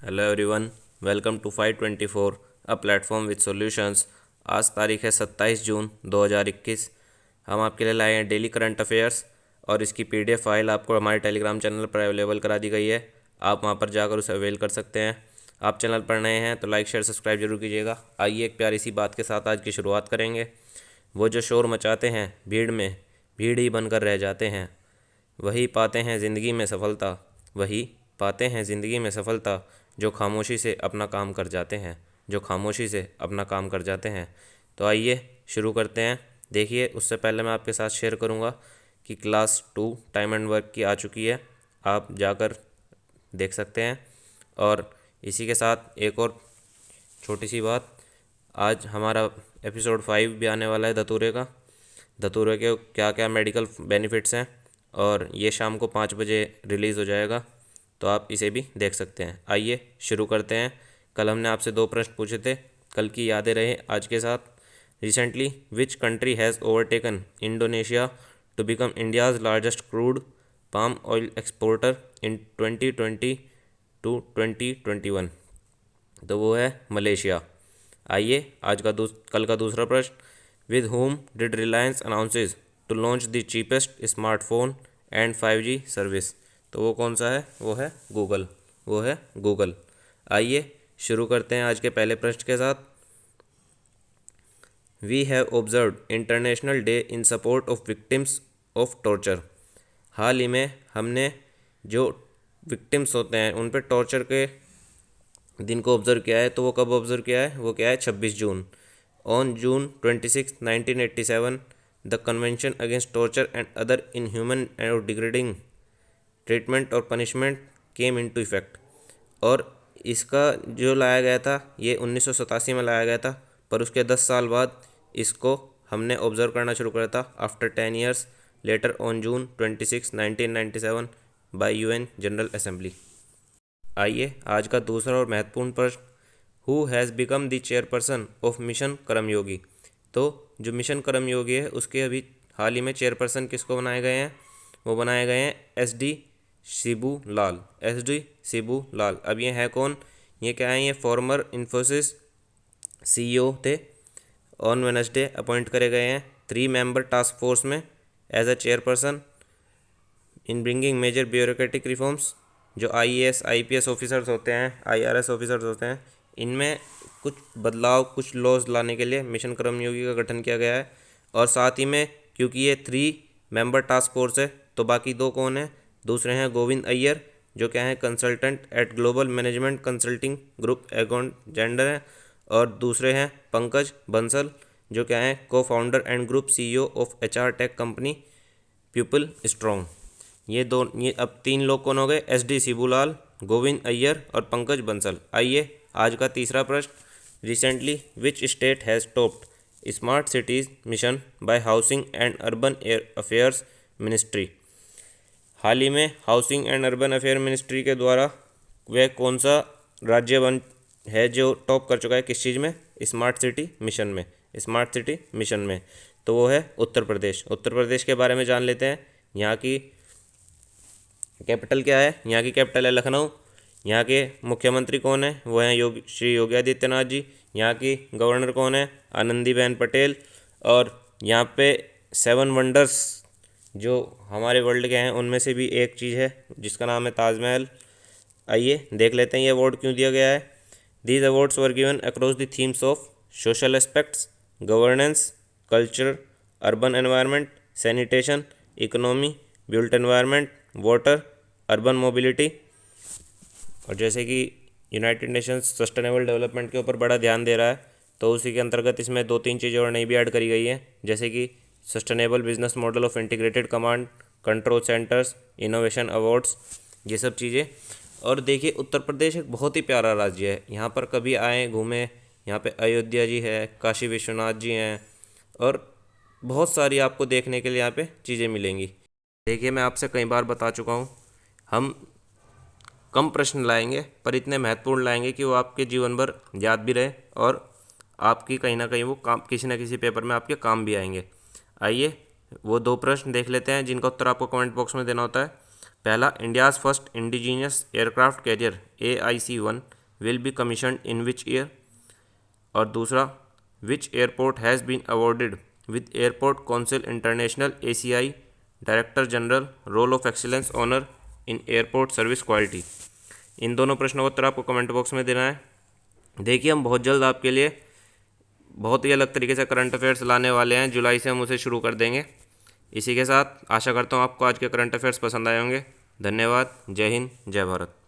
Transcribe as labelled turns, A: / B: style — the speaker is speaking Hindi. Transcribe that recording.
A: Hello everyone, welcome to 524 a platform with solutions. आज तारीख है 27 जून 2021। हम आपके लिए लाए हैं डेली करंट अफेयर्स और इसकी पीडीएफ फाइल आपको हमारे टेलीग्राम चैनल पर अवेलेबल करा दी गई है। आप वहां पर जाकर उसे अवेल कर सकते हैं। आप चैनल पर नए हैं तो लाइक शेयर सब्सक्राइब जरूर कीजिएगा। आइए एक प्यारी सी बात के साथ आज की शुरुआत करेंगे। वो जो शोर मचाते हैं भीड़ में, भीड़ ही बनकर रह जाते हैं। वही पाते हैं ज़िंदगी में सफलता, वही पाते हैं ज़िंदगी में सफलता, जो खामोशी से अपना काम कर जाते हैं, जो खामोशी से अपना काम कर जाते हैं। तो आइए शुरू करते हैं। देखिए, उससे पहले मैं आपके साथ शेयर करूंगा कि क्लास 2 टाइम एंड वर्क की आ चुकी है। आप जाकर देख सकते हैं। और इसी के साथ एक और छोटी सी बात, आज हमारा एपिसोड 5 भी आने वाला है धतूरे का। धतूरे के क्या क्या मेडिकल बेनिफिट्स हैं, और ये शाम को 5 बजे रिलीज़ हो जाएगा, तो आप इसे भी देख सकते हैं। आइए शुरू करते हैं। कल हमने आपसे 2 प्रश्न पूछे थे, कल की यादें रहे आज के साथ। Recently which country has overtaken Indonesia to become India's largest crude palm oil exporter in 2020 to 2021? तो वो है मलेशिया। आइए आज का कल का दूसरा प्रश्न, with whom did Reliance announces to launch the cheapest smartphone and 5G service? तो वो कौन सा है? वो है गूगल, वो है गूगल। आइए शुरू करते हैं आज के पहले प्रश्न के साथ। We have observe international day in support of victims of torture. हाल ही में हमने जो विक्टिम्स होते हैं उन पर टॉर्चर के दिन को ऑब्जर्व किया है। तो वो कब ऑब्जर्व किया है? वो क्या है? 26 जून। On June 26, 1987 the convention against torture and other inhuman और डिग्रेडिंग ट्रीटमेंट और पनिशमेंट केम इनटू इफेक्ट। और इसका जो लाया गया था ये 1987 में लाया गया था, पर उसके 10 साल बाद इसको हमने ऑब्जर्व करना शुरू करा था after 10 years later on June 26, 1997 by UN General Assembly. आइए आज का दूसरा और महत्वपूर्ण प्रश्न, who has become the chairperson of mission Karmayogi? तो जो मिशन कर्मयोगी है उसके अभी हाल ही में चेयरपर्सन किसको बनाए गए हैं? वो बनाए गए हैं SD शिबू लाल, SD शिबू लाल। अब ये है कौन? ये क्या है? ये फॉर्मर इन्फोसिस CEO थे। ऑन वेनसडे अपॉइंट करे गए हैं 3 मेंबर टास्क फोर्स में as a chairperson in bringing major bureaucratic reforms. जो IAS IPS ऑफिसर्स होते हैं, IRS ऑफिसर्स होते हैं, इनमें कुछ बदलाव, कुछ लॉज लाने के लिए मिशन कर्मयोगी का गठन किया गया है। और साथ ही में क्योंकि ये 3 मेंबर टास्क फोर्स है तो बाकी 2 कौन है? दूसरे हैं गोविंद अय्यर, जो क्या है? Consultant eight global management consulting group Aegon gender है। और दूसरे हैं पंकज बंसल, जो क्या है? को founder and group CEO of HR tech company people strong. ये अब 3 लोग कौन हो गए? SD शिबूलाल, गोविंद अय्यर और पंकज बंसल। आइए आज का तीसरा प्रश्न, recently which state has topped smart cities mission by housing and urban affairs ministry? हाल ही में housing and urban affair ministry के द्वारा वह कौन सा राज्य बन है जो टॉप कर चुका है किस चीज़ में? स्मार्ट सिटी मिशन में, स्मार्ट सिटी मिशन में। तो वो है उत्तर प्रदेश। उत्तर प्रदेश के बारे में जान लेते हैं। यहाँ की कैपिटल क्या है? यहाँ की कैपिटल है लखनऊ। यहाँ के मुख्यमंत्री कौन है? वो हैं श्री योगी आदित्यनाथ जी। यहाँ की गवर्नर कौन है? आनंदीबेन पटेल। और यहाँ पे 7 वंडर्स जो हमारे वर्ल्ड के हैं उनमें से भी एक चीज़ है जिसका नाम है ताजमहल। आइए देख लेते हैं ये अवार्ड क्यों दिया गया है। These awards were given across the themes of social aspects, governance, culture, urban environment, sanitation, economy, built environment, water, urban mobility. और जैसे कि यूनाइटेड नेशंस सस्टेनेबल डेवलपमेंट के ऊपर बड़ा ध्यान दे रहा है, तो उसी के अंतर्गत इसमें 2-3 चीज़ें और नई भी ऐड करी गई हैं, जैसे कि sustainable business model of integrated command control centres, innovation awards, ये सब चीज़ें। और देखिए उत्तर प्रदेश एक बहुत ही प्यारा राज्य है। यहाँ पर कभी आए घूमें, यहाँ पे अयोध्या जी है, काशी विश्वनाथ जी हैं, और बहुत सारी आपको देखने के लिए यहाँ पे चीज़ें मिलेंगी। देखिए मैं आपसे कई बार बता चुका हूँ, हम कम प्रश्न लाएंगे पर इतने महत्वपूर्ण लाएंगे कि वो आपके जीवन भर याद भी रहे और आपकी कहीं ना कहीं वो काम किसी न किसी पेपर में आपके काम भी आएंगे। आइए वो 2 प्रश्न देख लेते हैं जिनका उत्तर आपको कमेंट बॉक्स में देना होता है। पहला, India's first indigenous aircraft carrier AIC-1 will be commissioned in which year. और दूसरा, which airport has been awarded with airport council international ACI director general role of excellence honour in airport service quality. इन दोनों प्रश्नों का उत्तर आपको कमेंट बॉक्स में देना है। देखिए, हम बहुत जल्द आपके लिए बहुत ही अलग तरीके से करंट अफेयर्स लाने वाले हैं। जुलाई से हम उसे शुरू कर देंगे। इसी के साथ आशा करता हूँ आपको आज के करंट अफेयर्स पसंद आए होंगे। धन्यवाद। जय हिंद, जय भारत।